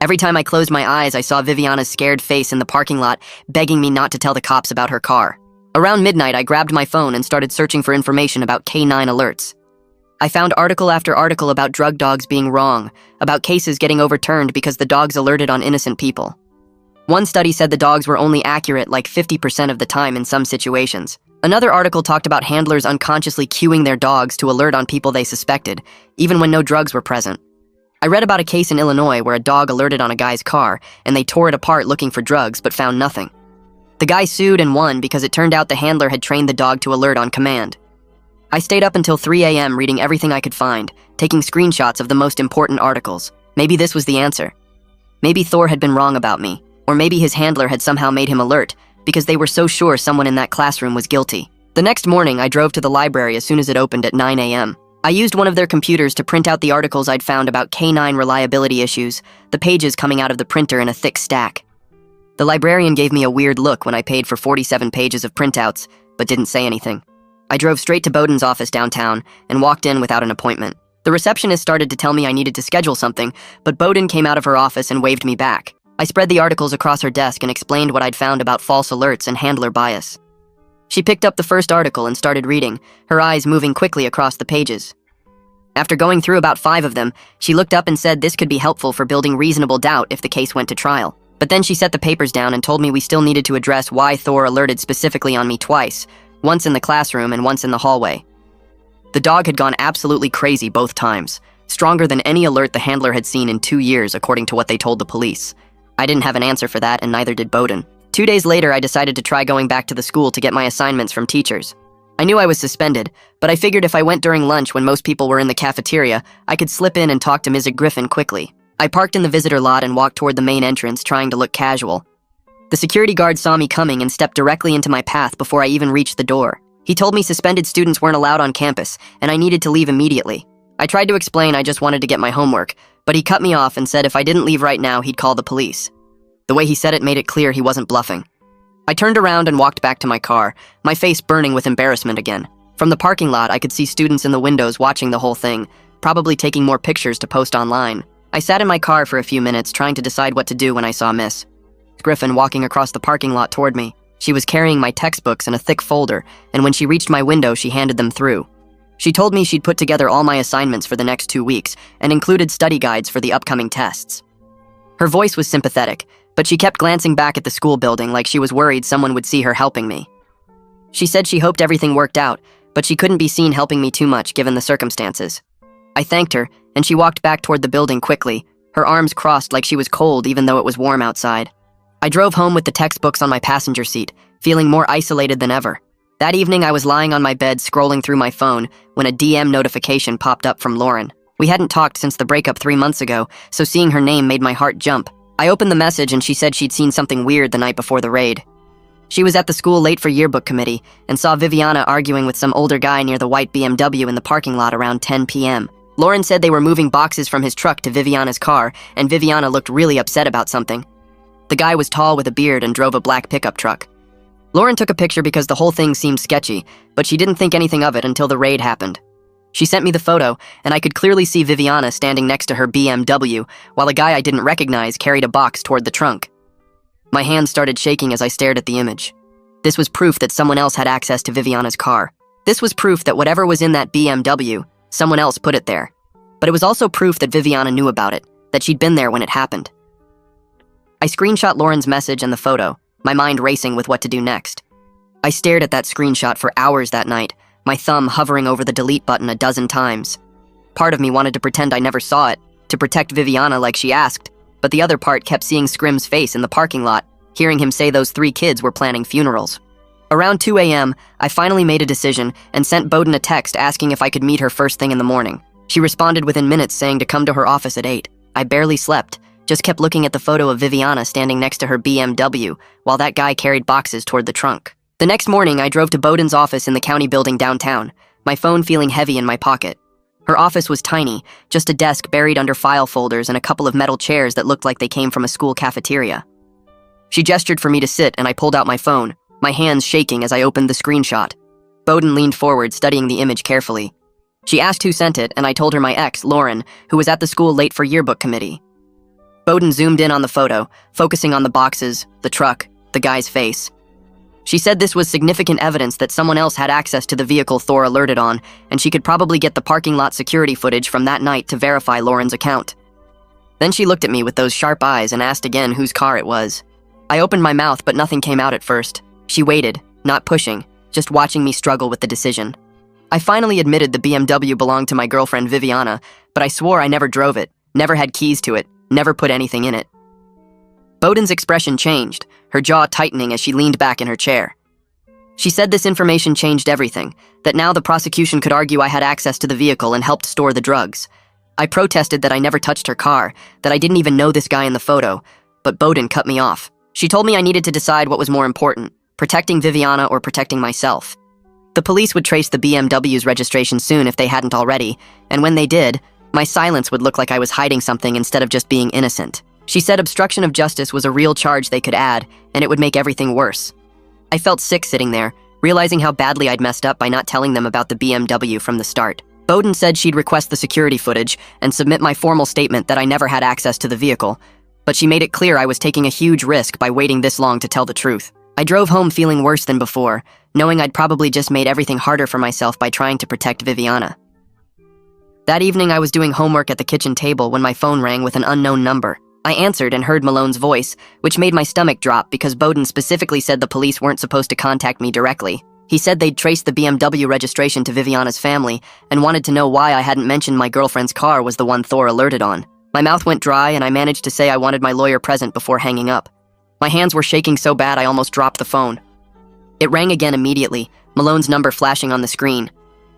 Every time I closed my eyes, I saw Viviana's scared face in the parking lot, begging me not to tell the cops about her car. Around midnight, I grabbed my phone and started searching for information about K9 alerts. I found article after article about drug dogs being wrong, about cases getting overturned because the dogs alerted on innocent people. One study said the dogs were only accurate like 50% of the time in some situations. Another article talked about handlers unconsciously cueing their dogs to alert on people they suspected, even when no drugs were present. I read about a case in Illinois where a dog alerted on a guy's car, and they tore it apart looking for drugs but found nothing. The guy sued and won because it turned out the handler had trained the dog to alert on command. I stayed up until 3 a.m. reading everything I could find, taking screenshots of the most important articles. Maybe this was the answer. Maybe Thor had been wrong about me, or maybe his handler had somehow made him alert because they were so sure someone in that classroom was guilty. The next morning, I drove to the library as soon as it opened at 9 a.m. I used one of their computers to print out the articles I'd found about K9 reliability issues, the pages coming out of the printer in a thick stack. The librarian gave me a weird look when I paid for 47 pages of printouts, but didn't say anything. I drove straight to Bowden's office downtown and walked in without an appointment. The receptionist started to tell me I needed to schedule something, but Bowden came out of her office and waved me back. I spread the articles across her desk and explained what I'd found about false alerts and handler bias. She picked up the first article and started reading, her eyes moving quickly across the pages. After going through about 5 of them, she looked up and said this could be helpful for building reasonable doubt if the case went to trial. But then she set the papers down and told me we still needed to address why Thor alerted specifically on me twice, once in the classroom and once in the hallway. The dog had gone absolutely crazy both times, stronger than any alert the handler had seen in 2 years, according to what they told the police. I didn't have an answer for that, and neither did Bowden. 2 days later, I decided to try going back to the school to get my assignments from teachers. I knew I was suspended, but I figured if I went during lunch when most people were in the cafeteria, I could slip in and talk to Ms. Griffin quickly. I parked in the visitor lot and walked toward the main entrance, trying to look casual. The security guard saw me coming and stepped directly into my path before I even reached the door. He told me suspended students weren't allowed on campus, and I needed to leave immediately. I tried to explain I just wanted to get my homework, but he cut me off and said if I didn't leave right now, he'd call the police. The way he said it made it clear he wasn't bluffing. I turned around and walked back to my car, my face burning with embarrassment again. From the parking lot, I could see students in the windows watching the whole thing, probably taking more pictures to post online. I sat in my car for a few minutes trying to decide what to do when I saw Miss Griffin walking across the parking lot toward me. She was carrying my textbooks in a thick folder, and when she reached my window, she handed them through. She told me she'd put together all my assignments for the next 2 weeks and included study guides for the upcoming tests. Her voice was sympathetic, but she kept glancing back at the school building like she was worried someone would see her helping me. She said she hoped everything worked out, but she couldn't be seen helping me too much given the circumstances. I thanked her, and she walked back toward the building quickly, her arms crossed like she was cold even though it was warm outside. I drove home with the textbooks on my passenger seat, feeling more isolated than ever. That evening, I was lying on my bed scrolling through my phone when a DM notification popped up from Lauren. We hadn't talked since the breakup 3 months ago, so seeing her name made my heart jump. I opened the message and she said she'd seen something weird the night before the raid. She was at the school late for yearbook committee and saw Viviana arguing with some older guy near the white BMW in the parking lot around 10 p.m. Lauren said they were moving boxes from his truck to Viviana's car, and Viviana looked really upset about something. The guy was tall with a beard and drove a black pickup truck. Lauren took a picture because the whole thing seemed sketchy, but she didn't think anything of it until the raid happened. She sent me the photo, and I could clearly see Viviana standing next to her BMW, while a guy I didn't recognize carried a box toward the trunk. My hands started shaking as I stared at the image. This was proof that someone else had access to Viviana's car. This was proof that whatever was in that BMW, someone else put it there. But it was also proof that Viviana knew about it, that she'd been there when it happened. I screenshot Lauren's message and the photo, my mind racing with what to do next. I stared at that screenshot for hours that night, my thumb hovering over the delete button a dozen times. Part of me wanted to pretend I never saw it, to protect Viviana like she asked, but the other part kept seeing Scrim's face in the parking lot, hearing him say those 3 kids were planning funerals. Around 2 a.m., I finally made a decision and sent Bowden a text asking if I could meet her first thing in the morning. She responded within minutes saying to come to her office at 8. I barely slept, just kept looking at the photo of Viviana standing next to her BMW while that guy carried boxes toward the trunk. The next morning, I drove to Bowden's office in the county building downtown, my phone feeling heavy in my pocket. Her office was tiny, just a desk buried under file folders and a couple of metal chairs that looked like they came from a school cafeteria. She gestured for me to sit, and I pulled out my phone, my hands shaking as I opened the screenshot. Bowden leaned forward, studying the image carefully. She asked who sent it, and I told her my ex, Lauren, who was at the school late for yearbook committee. Bowden zoomed in on the photo, focusing on the boxes, the truck, the guy's face. She said this was significant evidence that someone else had access to the vehicle Thor alerted on, and she could probably get the parking lot security footage from that night to verify Lauren's account. Then she looked at me with those sharp eyes and asked again whose car it was. I opened my mouth, but nothing came out at first. She waited, not pushing, just watching me struggle with the decision. I finally admitted the BMW belonged to my girlfriend Viviana, but I swore I never drove it, never had keys to it, never put anything in it. Bowden's expression changed, her jaw tightening as she leaned back in her chair. She said this information changed everything, that now the prosecution could argue I had access to the vehicle and helped store the drugs. I protested that I never touched her car, that I didn't even know this guy in the photo, but Bowden cut me off. She told me I needed to decide what was more important, protecting Viviana or protecting myself. The police would trace the BMW's registration soon if they hadn't already, and when they did, my silence would look like I was hiding something instead of just being innocent. She said obstruction of justice was a real charge they could add, and it would make everything worse. I felt sick sitting there, realizing how badly I'd messed up by not telling them about the BMW from the start. Bowden said she'd request the security footage and submit my formal statement that I never had access to the vehicle, but she made it clear I was taking a huge risk by waiting this long to tell the truth. I drove home feeling worse than before, knowing I'd probably just made everything harder for myself by trying to protect Viviana. That evening, I was doing homework at the kitchen table when my phone rang with an unknown number. I answered and heard Malone's voice, which made my stomach drop because Bowden specifically said the police weren't supposed to contact me directly. He said they'd traced the BMW registration to Viviana's family and wanted to know why I hadn't mentioned my girlfriend's car was the one Thor alerted on. My mouth went dry and I managed to say I wanted my lawyer present before hanging up. My hands were shaking so bad I almost dropped the phone. It rang again immediately, Malone's number flashing on the screen.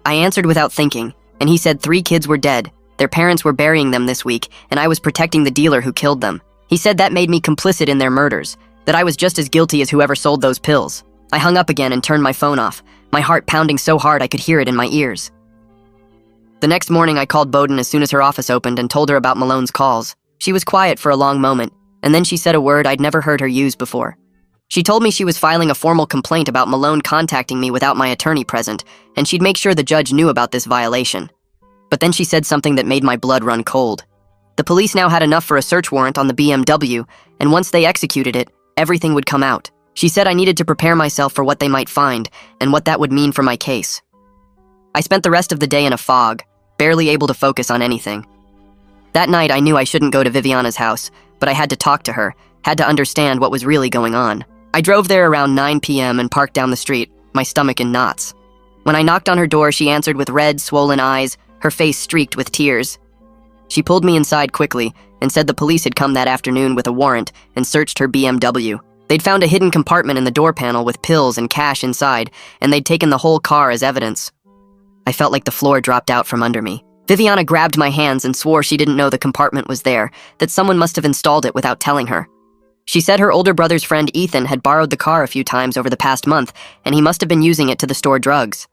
I answered without thinking, and he said 3 kids were dead. Their parents were burying them this week, and I was protecting the dealer who killed them. He said that made me complicit in their murders, that I was just as guilty as whoever sold those pills. I hung up again and turned my phone off, my heart pounding so hard I could hear it in my ears. The next morning, I called Bowden as soon as her office opened and told her about Malone's calls. She was quiet for a long moment, and then she said a word I'd never heard her use before. She told me she was filing a formal complaint about Malone contacting me without my attorney present, and she'd make sure the judge knew about this violation. But then she said something that made my blood run cold. The police now had enough for a search warrant on the BMW, and once they executed it, everything would come out. She said I needed to prepare myself for what they might find, and what that would mean for my case. I spent the rest of the day in a fog, barely able to focus on anything. That night, I knew I shouldn't go to Viviana's house, but I had to talk to her, had to understand what was really going on. I drove there around 9 p.m. and parked down the street, my stomach in knots. When I knocked on her door, she answered with red, swollen eyes, her face streaked with tears. She pulled me inside quickly and said the police had come that afternoon with a warrant and searched her BMW. They'd found a hidden compartment in the door panel with pills and cash inside, and they'd taken the whole car as evidence. I felt like the floor dropped out from under me. Viviana grabbed my hands and swore she didn't know the compartment was there, that someone must have installed it without telling her. She said her older brother's friend Ethan had borrowed the car a few times over the past month, and he must have been using it to store drugs.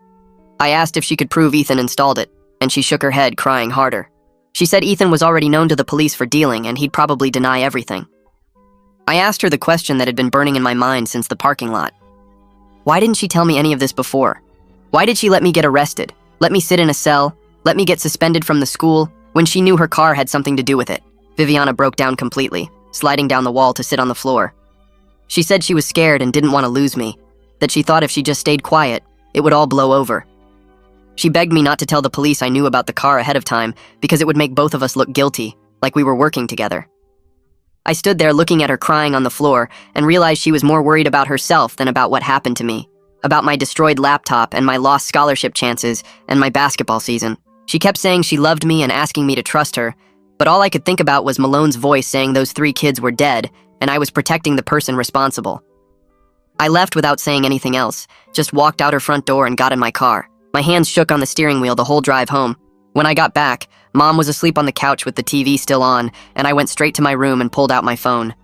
I asked if she could prove Ethan installed it, and she shook her head, crying harder. She said Ethan was already known to the police for dealing, and he'd probably deny everything. I asked her the question that had been burning in my mind since the parking lot. Why didn't she tell me any of this before? Why did she let me get arrested, let me sit in a cell, let me get suspended from the school, when she knew her car had something to do with it? Viviana broke down completely, sliding down the wall to sit on the floor. She said she was scared and didn't want to lose me, that she thought if she just stayed quiet, it would all blow over. She begged me not to tell the police I knew about the car ahead of time because it would make both of us look guilty, like we were working together. I stood there looking at her crying on the floor and realized she was more worried about herself than about what happened to me, about my destroyed laptop and my lost scholarship chances and my basketball season. She kept saying she loved me and asking me to trust her, but all I could think about was Malone's voice saying those 3 kids were dead and I was protecting the person responsible. I left without saying anything else, just walked out her front door and got in my car. My hands shook on the steering wheel the whole drive home. When I got back, Mom was asleep on the couch with the TV still on, and I went straight to my room and pulled out my phone.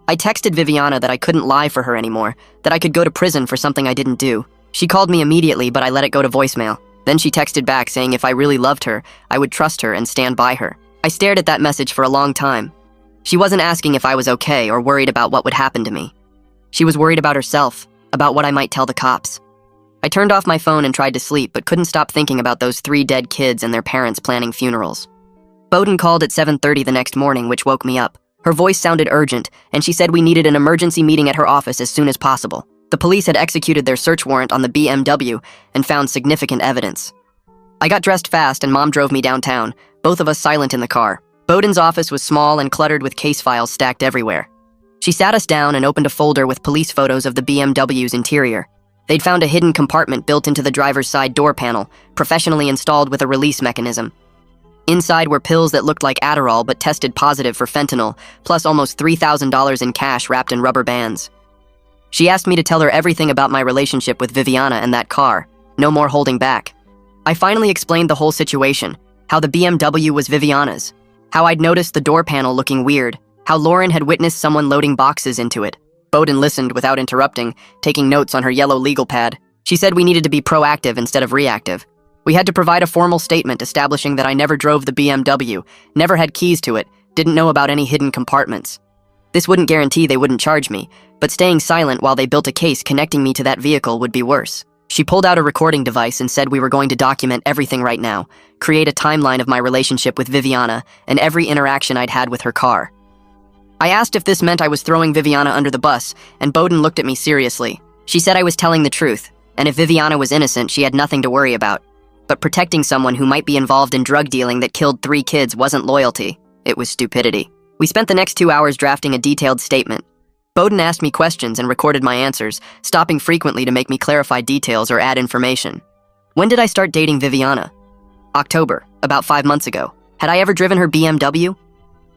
I texted Viviana that I couldn't lie for her anymore, that I could go to prison for something I didn't do. She called me immediately, but I let it go to voicemail. Then she texted back saying if I really loved her, I would trust her and stand by her. I stared at that message for a long time. She wasn't asking if I was okay or worried about what would happen to me. She was worried about herself, about what I might tell the cops. I turned off my phone and tried to sleep, but couldn't stop thinking about those 3 dead kids and their parents planning funerals. Bowden called at 7:30 the next morning, which woke me up. Her voice sounded urgent, and she said we needed an emergency meeting at her office as soon as possible. The police had executed their search warrant on the BMW and found significant evidence. I got dressed fast and Mom drove me downtown, both of us silent in the car. Bowden's office was small and cluttered with case files stacked everywhere. She sat us down and opened a folder with police photos of the BMW's interior. They'd found a hidden compartment built into the driver's side door panel, professionally installed with a release mechanism. Inside were pills that looked like Adderall but tested positive for fentanyl, plus almost $3,000 in cash wrapped in rubber bands. She asked me to tell her everything about my relationship with Viviana and that car, no more holding back. I finally explained the whole situation, how the BMW was Viviana's, how I'd noticed the door panel looking weird, how Lauren had witnessed someone loading boxes into it. Bowden listened without interrupting, taking notes on her yellow legal pad. She said we needed to be proactive instead of reactive. We had to provide a formal statement establishing that I never drove the BMW, never had keys to it, didn't know about any hidden compartments. This wouldn't guarantee they wouldn't charge me, but staying silent while they built a case connecting me to that vehicle would be worse. She pulled out a recording device and said we were going to document everything right now, create a timeline of my relationship with Viviana and every interaction I'd had with her car. I asked if this meant I was throwing Viviana under the bus, and Bowden looked at me seriously. She said I was telling the truth, and if Viviana was innocent, she had nothing to worry about. But protecting someone who might be involved in drug dealing that killed 3 kids wasn't loyalty. It was stupidity. We spent the next 2 hours drafting a detailed statement. Bowden asked me questions and recorded my answers, stopping frequently to make me clarify details or add information. When did I start dating Viviana? October, about 5 months ago. Had I ever driven her BMW?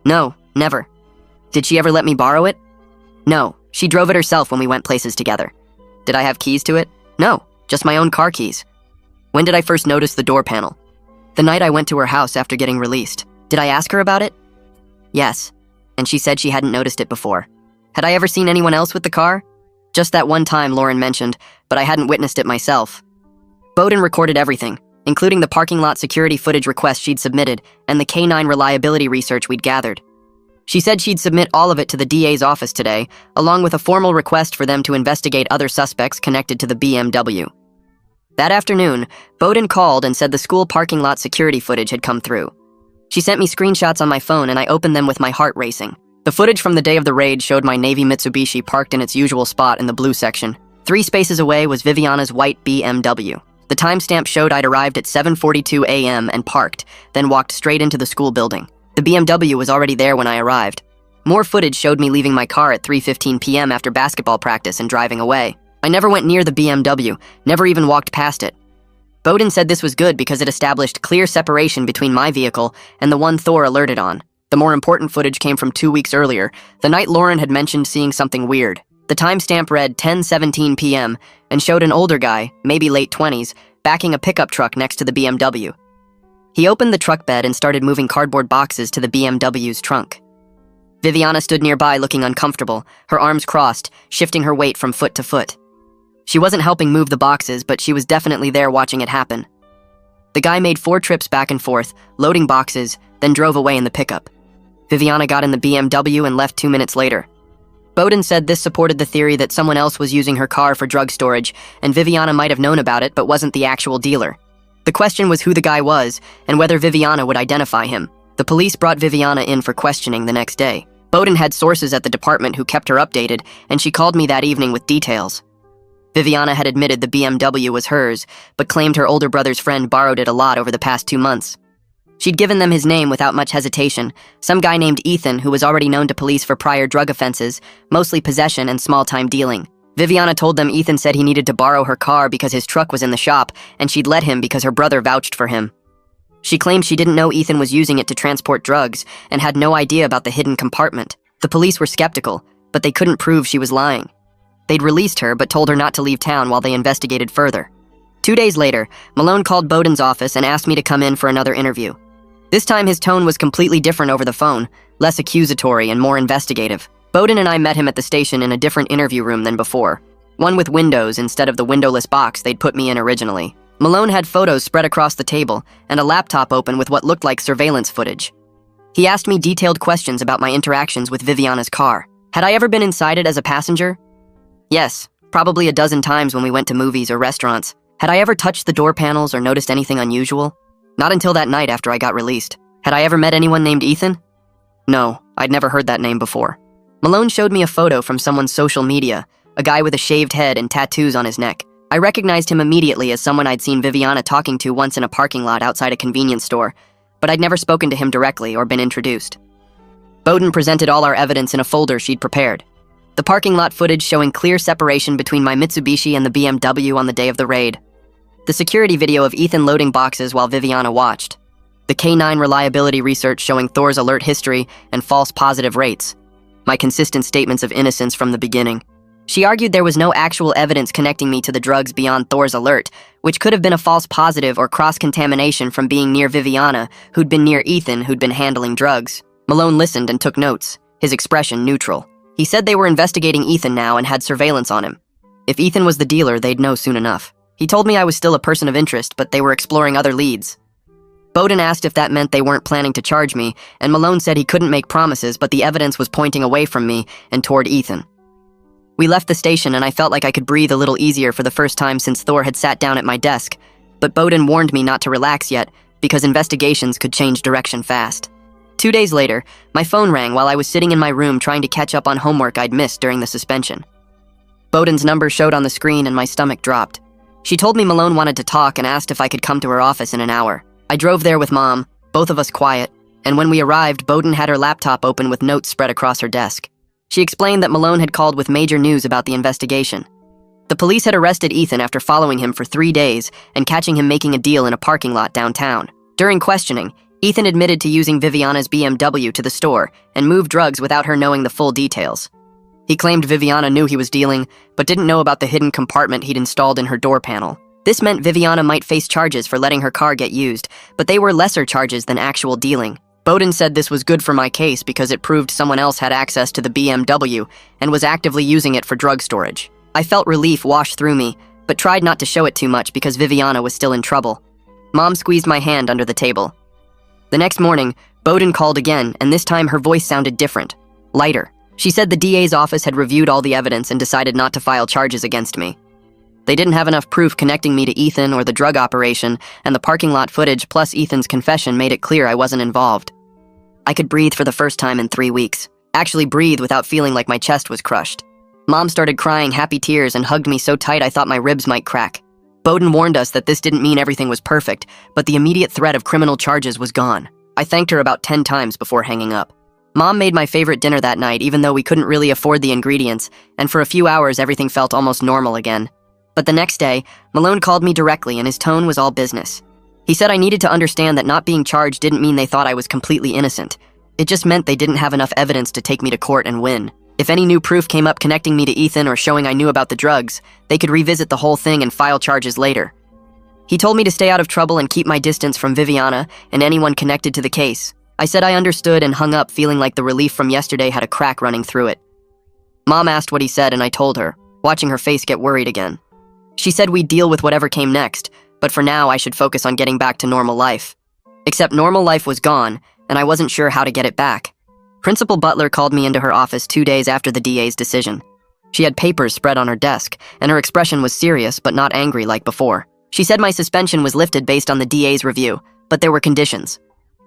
No, never. Did she ever let me borrow it? No, she drove it herself when we went places together. Did I have keys to it? No, just my own car keys. When did I first notice the door panel? The night I went to her house after getting released. Did I ask her about it? Yes, and she said she hadn't noticed it before. Had I ever seen anyone else with the car? Just that one time Lauren mentioned, but I hadn't witnessed it myself. Bowden recorded everything, including the parking lot security footage request she'd submitted and the K9 reliability research we'd gathered. She said she'd submit all of it to the DA's office today, along with a formal request for them to investigate other suspects connected to the BMW. That afternoon, Bowden called and said the school parking lot security footage had come through. She sent me screenshots on my phone and I opened them with my heart racing. The footage from the day of the raid showed my navy Mitsubishi parked in its usual spot in the blue section. 3 spaces away was Viviana's white BMW. The timestamp showed I'd arrived at 7:42 a.m. and parked, then walked straight into the school building. The BMW was already there when I arrived. More footage showed me leaving my car at 3:15 p.m. after basketball practice and driving away. I never went near the BMW, never even walked past it. Bowden said this was good because it established clear separation between my vehicle and the one Thor alerted on. The more important footage came from 2 weeks earlier, the night Lauren had mentioned seeing something weird. The timestamp read 10:17 p.m. and showed an older guy, maybe late 20s, backing a pickup truck next to the BMW. He opened the truck bed and started moving cardboard boxes to the BMW's trunk. Viviana stood nearby looking uncomfortable, her arms crossed, shifting her weight from foot to foot. She wasn't helping move the boxes, but she was definitely there watching it happen. The guy made 4 trips back and forth, loading boxes, then drove away in the pickup. Viviana got in the BMW and left 2 minutes later. Bowden said this supported the theory that someone else was using her car for drug storage, and Viviana might have known about it but wasn't the actual dealer. The question was who the guy was, and whether Viviana would identify him. The police brought Viviana in for questioning the next day. Bowden had sources at the department who kept her updated, and she called me that evening with details. Viviana had admitted the BMW was hers, but claimed her older brother's friend borrowed it a lot over the past 2 months. She'd given them his name without much hesitation, some guy named Ethan who was already known to police for prior drug offenses, mostly possession and small-time dealing. Viviana told them Ethan said he needed to borrow her car because his truck was in the shop, and she'd let him because her brother vouched for him. She claimed she didn't know Ethan was using it to transport drugs, and had no idea about the hidden compartment. The police were skeptical, but they couldn't prove she was lying. They'd released her, but told her not to leave town while they investigated further. 2 days later, Malone called Bowden's office and asked me to come in for another interview. This time his tone was completely different over the phone, less accusatory and more investigative. Bowden and I met him at the station in a different interview room than before, one with windows instead of the windowless box they'd put me in originally. Malone had photos spread across the table and a laptop open with what looked like surveillance footage. He asked me detailed questions about my interactions with Viviana's car. Had I ever been inside it as a passenger? Yes, probably a dozen times when we went to movies or restaurants. Had I ever touched the door panels or noticed anything unusual? Not until that night after I got released. Had I ever met anyone named Ethan? No, I'd never heard that name before. Malone showed me a photo from someone's social media, a guy with a shaved head and tattoos on his neck. I recognized him immediately as someone I'd seen Viviana talking to once in a parking lot outside a convenience store, but I'd never spoken to him directly or been introduced. Bowden presented all our evidence in a folder she'd prepared. The parking lot footage showing clear separation between my Mitsubishi and the BMW on the day of the raid. The security video of Ethan loading boxes while Viviana watched. The K9 reliability research showing Thor's alert history and false positive rates. My consistent statements of innocence from the beginning. She argued there was no actual evidence connecting me to the drugs beyond Thor's alert, which could have been a false positive or cross-contamination from being near Viviana, who'd been near Ethan, who'd been handling drugs. Malone listened and took notes, his expression neutral. He said they were investigating Ethan now and had surveillance on him. If Ethan was the dealer, they'd know soon enough. He told me I was still a person of interest, but they were exploring other leads. Bowden asked if that meant they weren't planning to charge me, and Malone said he couldn't make promises, but the evidence was pointing away from me and toward Ethan. We left the station and I felt like I could breathe a little easier for the first time since Thor had sat down at my desk, but Bowden warned me not to relax yet because investigations could change direction fast. 2 days later, my phone rang while I was sitting in my room trying to catch up on homework I'd missed during the suspension. Bowden's number showed on the screen and my stomach dropped. She told me Malone wanted to talk and asked if I could come to her office in an hour. I drove there with Mom, both of us quiet, and when we arrived, Bowden had her laptop open with notes spread across her desk. She explained that Malone had called with major news about the investigation. The police had arrested Ethan after following him for 3 days and catching him making a deal in a parking lot downtown. During questioning, Ethan admitted to using Viviana's BMW to the store and moved drugs without her knowing the full details. He claimed Viviana knew he was dealing, but didn't know about the hidden compartment he'd installed in her door panel. This meant Viviana might face charges for letting her car get used, but they were lesser charges than actual dealing. Bowden said this was good for my case because it proved someone else had access to the BMW and was actively using it for drug storage. I felt relief wash through me, but tried not to show it too much because Viviana was still in trouble. Mom squeezed my hand under the table. The next morning, Bowden called again, and this time her voice sounded different, lighter. She said the DA's office had reviewed all the evidence and decided not to file charges against me. They didn't have enough proof connecting me to Ethan or the drug operation, and the parking lot footage plus Ethan's confession made it clear I wasn't involved. I could breathe for the first time in 3 weeks. Actually breathe without feeling like my chest was crushed. Mom started crying happy tears and hugged me so tight I thought my ribs might crack. Bowden warned us that this didn't mean everything was perfect, but the immediate threat of criminal charges was gone. I thanked her about 10 times before hanging up. Mom made my favorite dinner that night even though we couldn't really afford the ingredients, and for a few hours everything felt almost normal again. But the next day, Malone called me directly and his tone was all business. He said I needed to understand that not being charged didn't mean they thought I was completely innocent. It just meant they didn't have enough evidence to take me to court and win. If any new proof came up connecting me to Ethan or showing I knew about the drugs, they could revisit the whole thing and file charges later. He told me to stay out of trouble and keep my distance from Viviana and anyone connected to the case. I said I understood and hung up, feeling like the relief from yesterday had a crack running through it. Mom asked what he said and I told her, watching her face get worried again. She said we'd deal with whatever came next, but for now I should focus on getting back to normal life. Except normal life was gone, and I wasn't sure how to get it back. Principal Butler called me into her office 2 days after the DA's decision. She had papers spread on her desk, and her expression was serious but not angry like before. She said my suspension was lifted based on the DA's review, but there were conditions.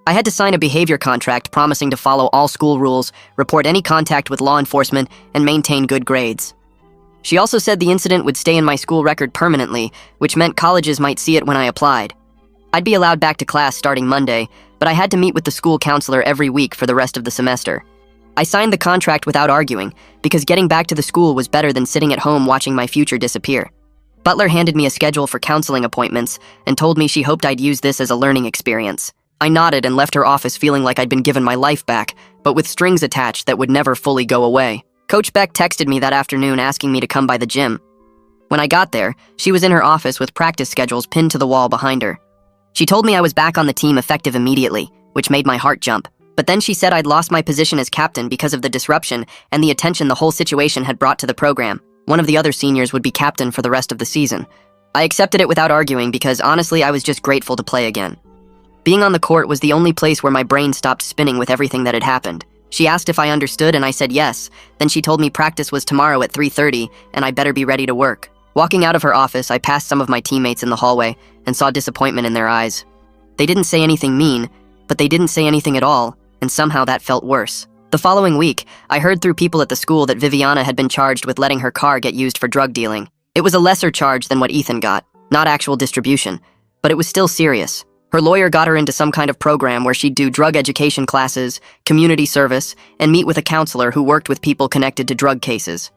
I had to sign a behavior contract promising to follow all school rules, report any contact with law enforcement, and maintain good grades. She also said the incident would stay in my school record permanently, which meant colleges might see it when I applied. I'd be allowed back to class starting Monday, but I had to meet with the school counselor every week for the rest of the semester. I signed the contract without arguing, because getting back to the school was better than sitting at home watching my future disappear. Butler handed me a schedule for counseling appointments and told me she hoped I'd use this as a learning experience. I nodded and left her office feeling like I'd been given my life back, but with strings attached that would never fully go away. Coach Beck texted me that afternoon asking me to come by the gym. When I got there, she was in her office with practice schedules pinned to the wall behind her. She told me I was back on the team effective immediately, which made my heart jump. But then she said I'd lost my position as captain because of the disruption and the attention the whole situation had brought to the program. One of the other seniors would be captain for the rest of the season. I accepted it without arguing because honestly I was just grateful to play again. Being on the court was the only place where my brain stopped spinning with everything that had happened. She asked if I understood and I said yes. Then she told me practice was tomorrow at 3:30 and I better be ready to work. Walking out of her office, I passed some of my teammates in the hallway and saw disappointment in their eyes. They didn't say anything mean, but they didn't say anything at all, and somehow that felt worse. The following week, I heard through people at the school that Viviana had been charged with letting her car get used for drug dealing. It was a lesser charge than what Ethan got, not actual distribution, but it was still serious. Her lawyer got her into some kind of program where she'd do drug education classes, community service, and meet with a counselor who worked with people connected to drug cases.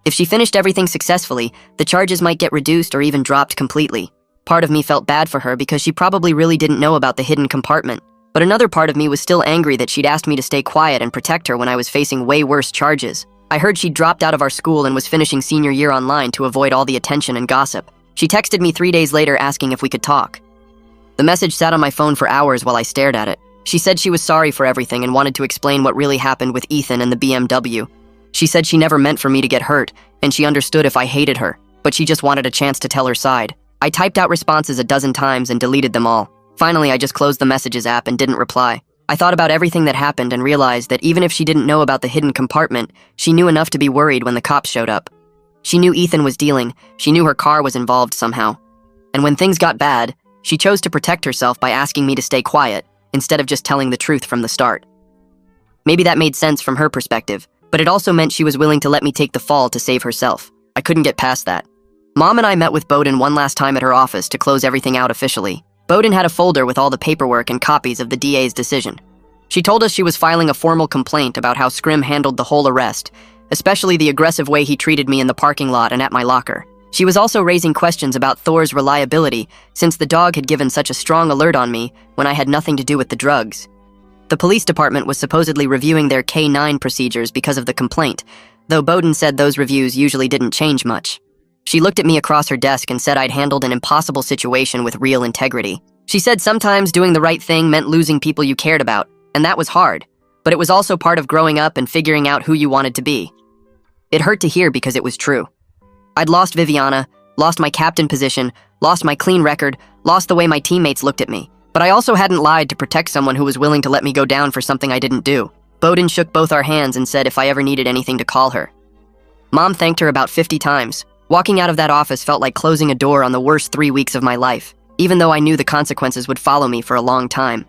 If she finished everything successfully, the charges might get reduced or even dropped completely. Part of me felt bad for her because she probably really didn't know about the hidden compartment. But another part of me was still angry that she'd asked me to stay quiet and protect her when I was facing way worse charges. I heard she'd dropped out of our school and was finishing senior year online to avoid all the attention and gossip. She texted me 3 days later asking if we could talk. The message sat on my phone for hours while I stared at it. She said she was sorry for everything and wanted to explain what really happened with Ethan and the BMW. She said she never meant for me to get hurt, and she understood if I hated her, but she just wanted a chance to tell her side. I typed out responses a dozen times and deleted them all. Finally, I just closed the messages app and didn't reply. I thought about everything that happened and realized that even if she didn't know about the hidden compartment, she knew enough to be worried when the cops showed up. She knew Ethan was dealing, she knew her car was involved somehow. And when things got bad, she chose to protect herself by asking me to stay quiet, instead of just telling the truth from the start. Maybe that made sense from her perspective, but it also meant she was willing to let me take the fall to save herself. I couldn't get past that. Mom and I met with Bowden one last time at her office to close everything out officially. Bowden had a folder with all the paperwork and copies of the DA's decision. She told us she was filing a formal complaint about how Scrim handled the whole arrest, especially the aggressive way he treated me in the parking lot and at my locker. She was also raising questions about Thor's reliability, since the dog had given such a strong alert on me when I had nothing to do with the drugs. The police department was supposedly reviewing their K-9 procedures because of the complaint, though Bowden said those reviews usually didn't change much. She looked at me across her desk and said I'd handled an impossible situation with real integrity. She said sometimes doing the right thing meant losing people you cared about, and that was hard, but it was also part of growing up and figuring out who you wanted to be. It hurt to hear because it was true. I'd lost Viviana, lost my captain position, lost my clean record, lost the way my teammates looked at me. But I also hadn't lied to protect someone who was willing to let me go down for something I didn't do. Bowden shook both our hands and said if I ever needed anything to call her. Mom thanked her about 50 times. Walking out of that office felt like closing a door on the worst 3 weeks of my life, even though I knew the consequences would follow me for a long time.